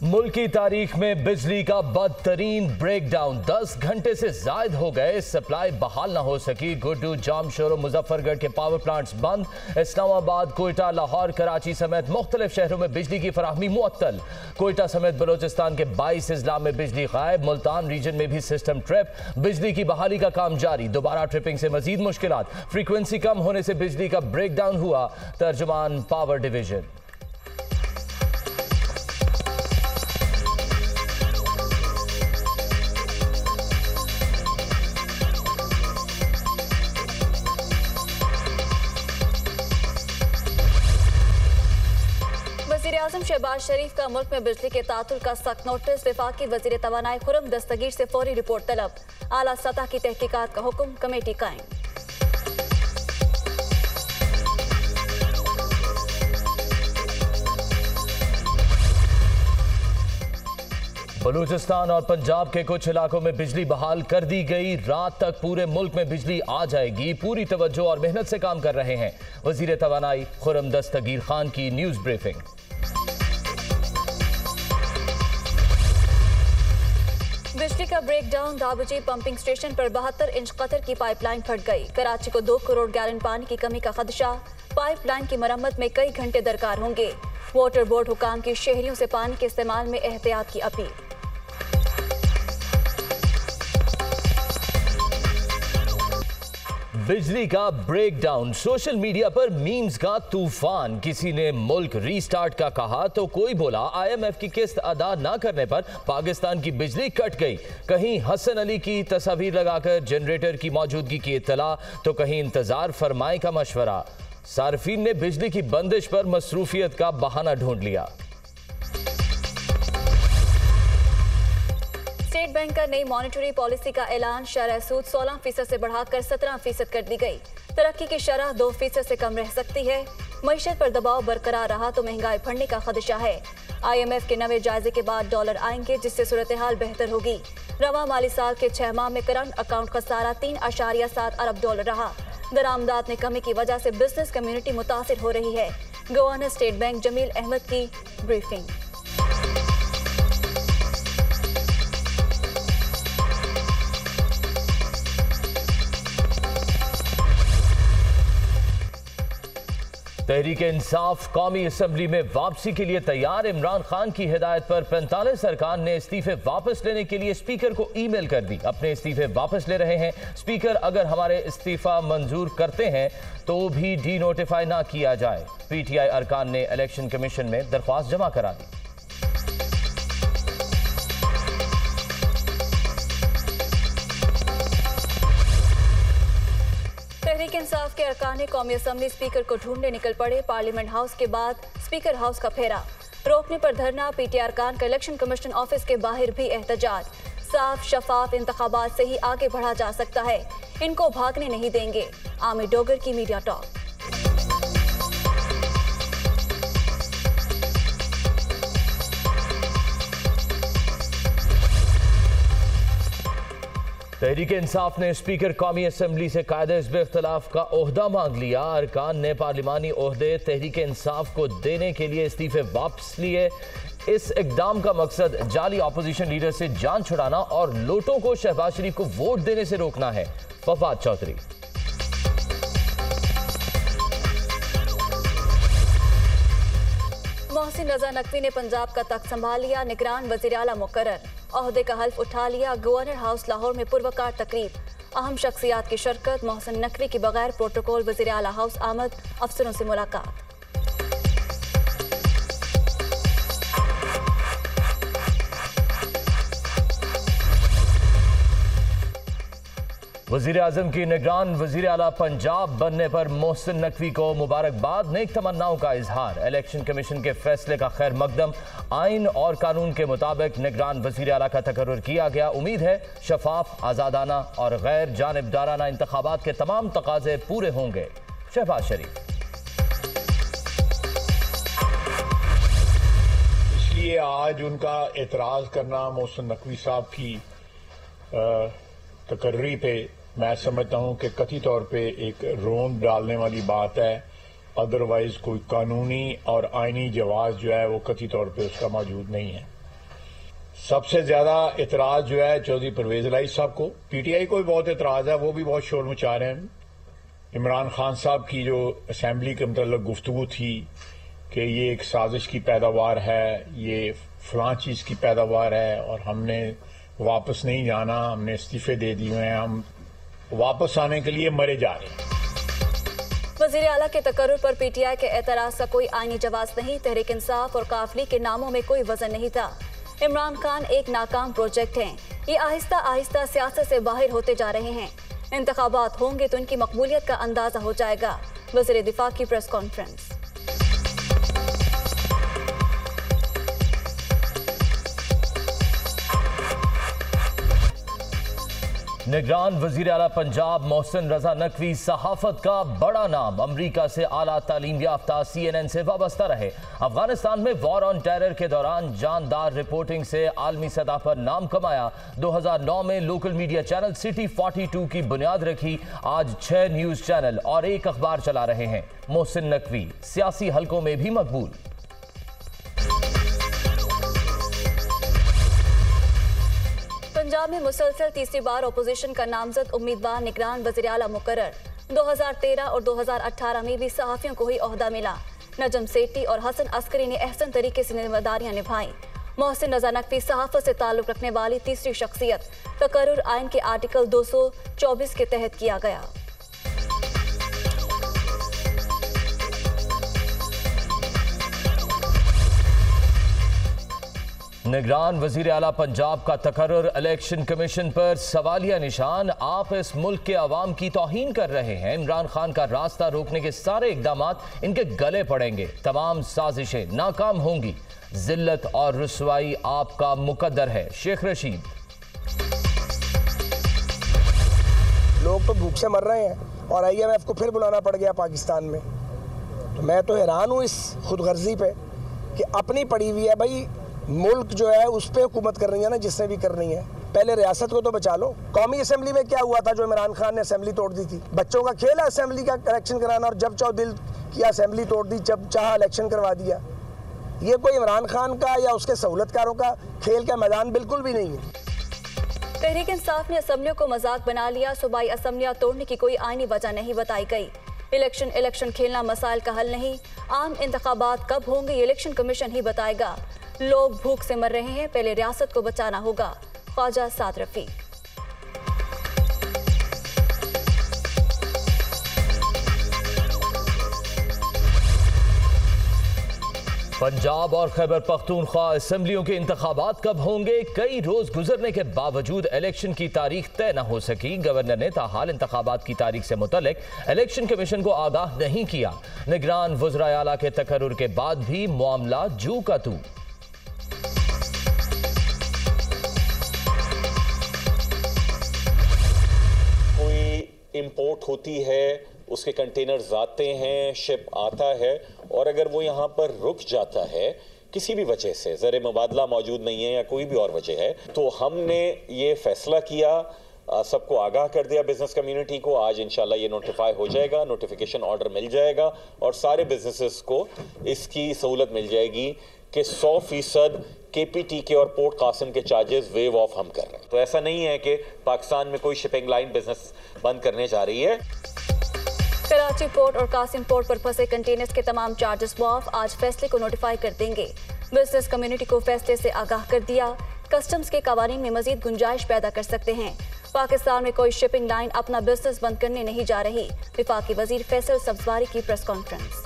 मुल्क की तारीख में बिजली का बदतरीन ब्रेकडाउन। 10 घंटे से जायद हो गए, सप्लाई बहाल न हो सकी। गुड्डू, जामशोर और मुजफ्फरगढ़ के पावर प्लांट्स बंद। इस्लामाबाद, कोयटा, लाहौर, कराची समेत मुख्तलिफ शहरों में बिजली की फराहमी मुअत्तल। कोयटा समेत बलोचिस्तान के 22 अजला में बिजली गायब। मुल्तान रीजन में भी सिस्टम ट्रिप। बिजली की बहाली का काम जारी। दोबारा ट्रिपिंग से मजीद मुश्किलात। फ्रीक्वेंसी कम होने से बिजली का ब्रेकडाउन हुआ। तर्जुमान पावर डिवीजन। वज़ीर-ए-आज़म शहबाज शरीफ का मुल्क में बिजली के तातुल का सख्त नोटिस। वफाकी वज़ीर तवानाई खुरम दस्तगीर से फौरी रिपोर्ट तलब। आला सतह की तहकीकात का हुक्म, कमेटी कायम। बलूचिस्तान और पंजाब के कुछ इलाकों में बिजली बहाल कर दी गई। रात तक पूरे मुल्क में बिजली आ जाएगी। पूरी तवज्जो और मेहनत से काम कर रहे हैं। वज़ीर तवानाई खुरम दस्तगीर खान की न्यूज ब्रीफिंग। बिजली का ब्रेकडाउन। राबजी पंपिंग स्टेशन पर 72 इंच कतर की पाइपलाइन फट गई। कराची को 2 करोड़ गैलन पानी की कमी का खदशा। पाइपलाइन की मरम्मत में कई घंटे दरकार होंगे। वाटर बोर्ड हुकाम की शहरियों से पानी के इस्तेमाल में एहतियात की अपील। बिजली का ब्रेकडाउन। सोशल मीडिया पर मीम्स का तूफान। किसी ने मुल्क रीस्टार्ट का कहा तो कोई बोला IMF की किस्त अदा न करने पर पाकिस्तान की बिजली कट गई। कहीं हसन अली की तस्वीर लगाकर जनरेटर की मौजूदगी की इत्तला तो कहीं इंतजार फरमाए का मशवरा। सार्फिन ने बिजली की बंदिश पर मसरूफियत का बहाना ढूंढ लिया। स्टेट बैंक का नई मॉनेटरी पॉलिसी का ऐलान। शरह सूद 16% से बढ़ाकर 17% कर दी गई। तरक्की की शरह 2% से कम रह सकती है। मईशत पर दबाव बरकरार रहा तो महंगाई बढ़ने का खदशा है। IMF के नवे जायजे के बाद डॉलर आएंगे, जिससे सूरत हाल बेहतर होगी। रवा माली साल के 6 माह में करंट अकाउंट खसारा 3.7 अरब डॉलर रहा। दरामदात में कमी की वजह से बिजनेस कम्युनिटी मुतासिर हो रही है। Governor state bank Jameel Ahmed की ब्रीफिंग। तहरीक इंसाफ कौमी असम्बली में वापसी के लिए तैयार। इमरान खान की हिदायत पर 45 अरकान ने इस्तीफे वापस लेने के लिए स्पीकर को ईमेल कर दी। अपने इस्तीफे वापस ले रहे हैं। स्पीकर अगर हमारे इस्तीफा मंजूर करते हैं तो भी डी नोटिफाई ना किया जाए। PTI अरकान ने इलेक्शन कमीशन में दरख्वास्त जमा करा दी। तहरीक इंसाफ के अरकान कौमी असम्बली स्पीकर को ढूंढने निकल पड़े। पार्लियामेंट हाउस के बाद स्पीकर हाउस का फेरा। रोकने पर धरना। PTI अरकान का इलेक्शन कमीशन ऑफिस के बाहर भी एहतजाज। साफ शफाफ इंतखाबात से ही आगे बढ़ा जा सकता है, इनको भागने नहीं देंगे। आमिर डोगर की मीडिया टॉक। तहरीक इंसाफ ने स्पीकर कौमी असम्बली से कायदे हिज़्ब इख्तिलाफ का ओहदा मांग लिया। अरकान ने पार्लिमानी ओहदे तहरीक इंसाफ को देने के लिए इस्तीफे वापस लिए। इस इकदाम का मकसद जाली अपोजिशन लीडर से जान छुड़ाना और लोटों को शहबाज शरीफ को वोट देने से रोकना है। फवाद चौधरी। मोहसिन रजा नकवी ने पंजाब का तख्त संभाल लिया। निगरान वज़ीर आला मुकर्रर। ओहदे का हल्फ उठा लिया। गवर्नर हाउस लाहौर में पुरवकार तकरीब। अहम शख्सियात की शिरकत। मोहसिन नकवी की बगैर प्रोटोकॉल वज़ीर आला हाउस आमद। अफसरों से मुलाकात। वज़ीर आज़म की निगरान वज़ीर आला पंजाब बनने पर मोहसिन नकवी को मुबारकबाद। नेक तमन्नाओं का इजहार। इलेक्शन कमीशन के फैसले का खैर मकदम। आइन और कानून के मुताबिक निगरान वज़ीर आला का तकर्रुर किया गया। उम्मीद है शफाफ, आज़ादाना और गैर जानिबदाराना इंतखाबात के तमाम तकाजे पूरे होंगे। शहबाज शरीफ। इसलिए आज उनका एतराज़ करना मोहसिन नकवी साहब की तकर्री पे मैं समझता हूं कि कथित तौर पे एक रोंद डालने वाली बात है। अदरवाइज कोई कानूनी और आईनी जवाब जो है वो कथित तौर पे उसका मौजूद नहीं है। सबसे ज्यादा इतराज जो है चौधरी परवेज इलाही साहब को, पीटीआई को भी बहुत इतराज है, वो भी बहुत शोर मचा रहे हैं। इमरान खान साहब की जो असेंबली के मतलब गुफ्तगू थी कि ये एक साजिश की पैदावार है, ये फलां चीज की पैदावार है और हमने वापस नहीं जाना, हमने इस्तीफे दे दिए हैं, हम वापस आने के लिए मरे जा रहे हैं। वजीर आला के तकर्रुर पर पीटीआई के एतराज का कोई आईनी जवाब नहीं। तहरीक इंसाफ और काफली के नामों में कोई वजन नहीं था। इमरान खान एक नाकाम प्रोजेक्ट हैं। ये आहिस्ता आहिस्ता सियासत से बाहर होते जा रहे हैं। इंतखाबात होंगे तो इनकी मकबूलियत का अंदाजा हो जाएगा। वज़ीर दिफा की प्रेस कॉन्फ्रेंस। निगरान वजीर आला पंजाब मोहसिन रजा नकवी सहाफत का बड़ा नाम, अमरीका से आला तालीम याफ्ता CNN से वाबस्ता रहे। अफगानिस्तान में वॉर ऑन टेरर के दौरान जानदार रिपोर्टिंग से आलमी सतह पर नाम कमाया। 2009 में लोकल मीडिया चैनल सिटी 42 की बुनियाद रखी। आज 6 न्यूज चैनल और 1 अखबार चला रहे हैं। मोहसिन नकवी सियासी हलकों में भी मकबूल। पंजाब में मुसलसल तीसरी बार अपोजिशन का नामजद उम्मीदवार निगरान वज़ीर आला मुकर्रर। 2013 और 2018 में भी सहाफियों को ही ओहदा मिला। नजम सेठी और हसन अस्करी ने अहसन तरीके से जिम्मेदारियां निभाई। मोहसिन रजा नकवी सहाफत से ताल्लुक रखने वाली तीसरी शख्सियत। तकर्रुर आइन के आर्टिकल 224 के तहत किया गया। निगरान वजीर आला पंजाब का तकर्रुर इलेक्शन कमीशन पर सवालिया निशान। आप इस मुल्क के अवाम की तौहीन कर रहे हैं। इमरान खान का रास्ता रोकने के सारे इकदामात इनके गले पड़ेंगे। तमाम साजिशें नाकाम होंगी। जिल्लत और रुसवाई आपका मुकद्दर है। शेख रशीद। लोग तो भूख से मर रहे हैं और IMF को फिर बुलाना पड़ गया पाकिस्तान में। तो मैं तो हैरान हूँ इस खुदगर्जी पे कि अपनी पड़ी हुई है भाई, मुल्क जो है उस पर हुकूमत कर रही है ना, जिसने भी करनी है। पहले रियासत को तो बचा लो। कौमी असेंबली में क्या हुआ था जो इमरान खान ने असेंबली तोड़ दी थी? बच्चों का खेल है असेंबली का इलेक्शन कराना, और जब चाहो दिल किया असेंबली तोड़ दी, जब चाहा इलेक्शन करवा दिया। ये कोई इमरान खान का या उसके सहूलतकारों का खेल का मैदान बिल्कुल भी नहीं है। तहरीक इंसाफ ने असेंबलियों को मजाक बना लिया। सूबाई असेंबलियां तोड़ने की कोई आईनी वजह नहीं बताई गई। इलेक्शन खेलना मसाइल का हल नहीं। आम इंतखाबात कब होंगे ये इलेक्शन कमीशन ही बताएगा। लोग भूख से मर रहे हैं, पहले रियासत को बचाना होगा। ख्वाजा साद रफीक। पंजाब और खैबर पख्तूनख्वा असेंबलियों के इंतखाबात कब होंगे? कई रोज गुजरने के बावजूद इलेक्शन की तारीख तय न हो सकी। गवर्नर ने ताहाल इंतखाबात की तारीख से मुतल्लिक इलेक्शन कमीशन को आगाह नहीं किया। निगरान वज़राए आला के तकर्रुर के बाद भी मामला जू का तू। इंपोर्ट होती है, उसके कंटेनर्स आते हैं, शिप आता है, और अगर वो यहाँ पर रुक जाता है किसी भी वजह से, ज़र मुबादला मौजूद नहीं है या कोई भी और वजह है, तो हमने ये फैसला किया, सबको आगाह कर दिया, बिजनेस कम्युनिटी को। आज इंशाल्लाह ये नोटिफाई हो जाएगा, नोटिफिकेशन ऑर्डर मिल जाएगा और सारे बिजनेसेस को इसकी सहूलत मिल जाएगी कि 100% KPTK और पोर्ट कासिम के चार्जेस वेव ऑफ हम कर रहे हैं। तो ऐसा नहीं है कि पाकिस्तान में कोई शिपिंग लाइन बिजनेस बंद करने जा रही है। कराची पोर्ट और कासिम पोर्ट पर फंसे कंटेनर्स के तमाम चार्जेस माफ। आज फैसले को नोटिफाई कर देंगे। बिजनेस कम्युनिटी को फैसले से आगाह कर दिया। कस्टम्स के कवानीन में मजीद गुंजाइश पैदा कर सकते हैं। पाकिस्तान में कोई शिपिंग लाइन अपना बिजनेस बंद करने नहीं जा रही। विफाकी वजीर फैसल सब्जवारी की प्रेस कॉन्फ्रेंस।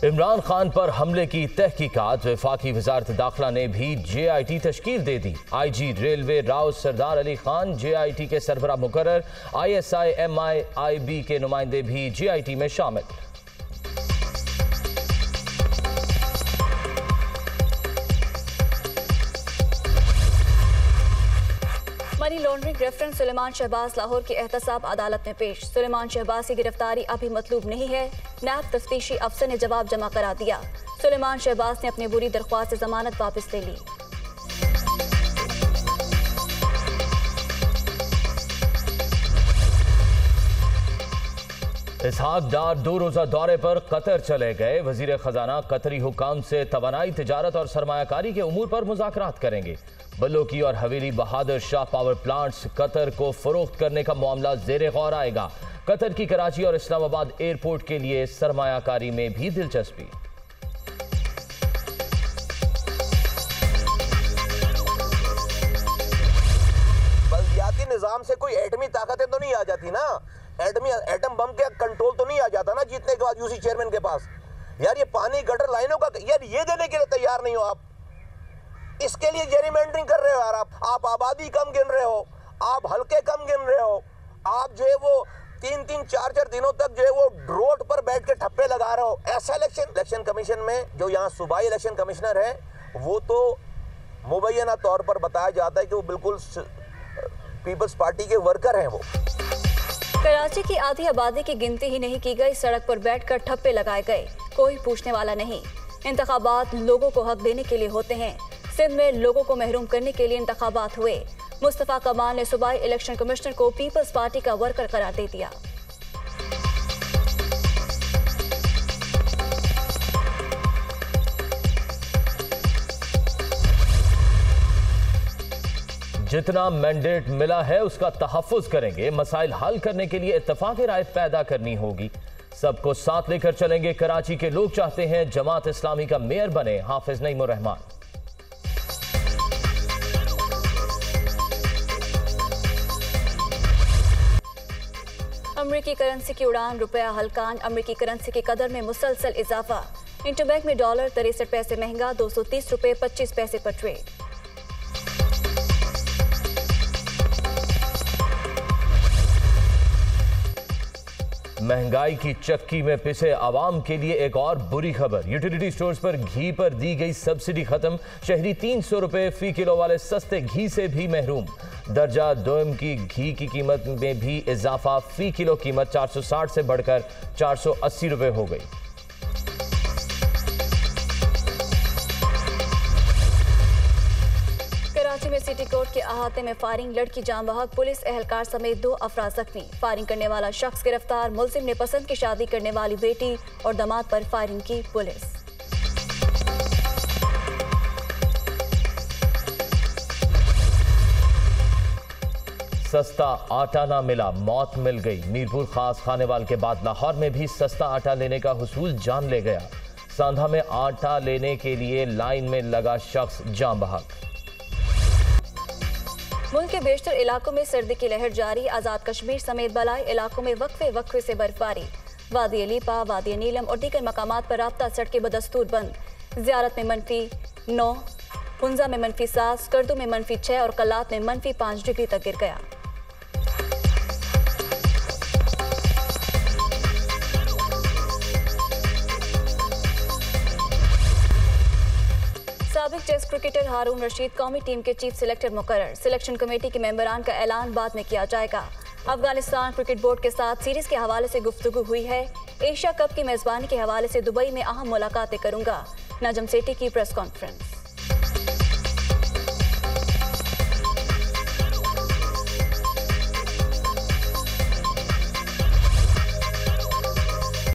इमरान खान पर हमले की तहकीकात। वफाकी वजारत दाखिला ने भी JIT तश्कील दे दी। IG रेलवे राव सरदार अली खान JIT के सरबराह मुकर्रर। ISI MIIB के नुमाइंदे भी JIT में शामिल। Money laundering reference Suleman Shahbaz Lahore की एहतसाब अदालत में पेश। सुलेमान शहबाज की गिरफ्तारी अभी मतलूब नहीं है। नैब तफ्तीशी अफसर ने जवाब जमा करा दिया। सुलेमान शहबाज ने अपनी बुरी दरख्वास्त से जमानत वापस ले ली। इसहाक डार 2 रोजा दौरे पर कतर चले गए। वजीर खजाना कतरी हुकाम से तवानाई, तिजारत और सरमायाकारी के उमूर पर मुज़ाकरात करेंगे। बल्लोकी और हवेली Bahadur Shah power plants Qatar को फरोख्त करने का मामला ज़ेरे गौर आएगा। कतर की कराची और इस्लामाबाद एयरपोर्ट के लिए सरमायाकारी में भी दिलचस्पी। बल्दियाती निजाम से कोई एटमी ताकतें तो नहीं आ जाती ना, एटम बम के कंट्रोल तो नहीं आ जाता ना जीतने के बाद यूसी चेयरमैन के पास। यार ये पानी गटर लाइनों का यार ये देने के लिए तैयार नहीं हो आप, इसके लिए जेरीमेंडरिंग कर रहे हो यार आप आबादी कम गिन रहे हो, आप हल्के कम गिन रहे हो, आप जो है वो 3-3, 4-4 दिनों तक जो है वो रोड पर बैठ के ठप्पे लगा रहे हो। ऐसा इलेक्शन कमीशन में जो यहाँ सूबाई इलेक्शन कमिश्नर है वो तो मुबैना तौर पर बताया जाता है कि वो बिल्कुल पीपल्स पार्टी के वर्कर हैं। वो कराची की आधी आबादी की गिनती ही नहीं की गई, सड़क पर बैठकर ठप्पे लगाए गए, कोई पूछने वाला नहीं। इंतखाबात लोगों को हक देने के लिए होते हैं। सिंध में लोगों को महरूम करने के लिए इंतखाबात हुए। मुस्तफा कमाल ने सूबाई इलेक्शन कमिश्नर को पीपल्स पार्टी का वर्कर करार दे दिया। जितना मैंडेट मिला है उसका तहफ़्फ़ुज़ करेंगे। मसाइल हल करने के लिए इत्तफ़ाक़ राय पैदा करनी होगी। सबको साथ लेकर चलेंगे। कराची के लोग चाहते हैं जमात इस्लामी का मेयर बने हाफिज नईमुर रहमान। अमरीकी करेंसी की उड़ान, रुपया हल्कान। अमरीकी करेंसी की कदर में मुसलसल इजाफा। इंटरबैंक में डॉलर 63 पैसे महंगा, 230 रुपये 25 पैसे पर ट्रेड। महंगाई की चक्की में पिसे आवाम के लिए एक और बुरी खबर। यूटिलिटी स्टोर्स पर घी पर दी गई सब्सिडी खत्म। शहरी 300 रुपए फी किलो वाले सस्ते घी से भी महरूम। दर्जा दोम की घी की कीमत में भी इजाफा। फी किलो कीमत 460 से बढ़कर 480 रुपए हो गई। कराची में सिटी कोर्ट के अहाते में फायरिंग, लड़की जाम बहक, पुलिस एहलकार समेत 2 अफराद जख्मी। फायरिंग करने वाला शख्स गिरफ्तार। मुलजिम ने पसंद की शादी करने वाली बेटी और दामाद पर फायरिंग की पुलिस। सस्ता आटा ना मिला, मौत मिल गई। मीरपुर खास खानेवाल के बाद लाहौर में भी सस्ता आटा लेने का हुसूल जान ले गया। सांधा में आटा लेने के लिए लाइन में लगा शख्स जाम बहक। मुल्क के बेशतर इलाकों में सर्दी की लहर जारी। आजाद कश्मीर समेत बलाई इलाकों में वक्फे से बर्फबारी। वादी अलीपा, वादी नीलम और दीगर मकामात पर राब्ता सड़कें बदस्तूर बंद। ज़ियारत में -9, हुंजा में -7, स्कर्दू में -6 और कलात में -5 डिग्री तक गिर गया। साबिक टेस्ट क्रिकेटर हारून रशीद कौमी टीम के चीफ सिलेक्टर मुकर्रर। सिलेक्शन कमेटी के मेंबरान का ऐलान बाद में किया जाएगा। अफगानिस्तान क्रिकेट बोर्ड के साथ सीरीज के हवाले से गुफ्तगू हुई है। एशिया कप की मेजबानी के हवाले से दुबई में अहम मुलाकातें करूंगा। नजम सेठी की प्रेस कॉन्फ्रेंस।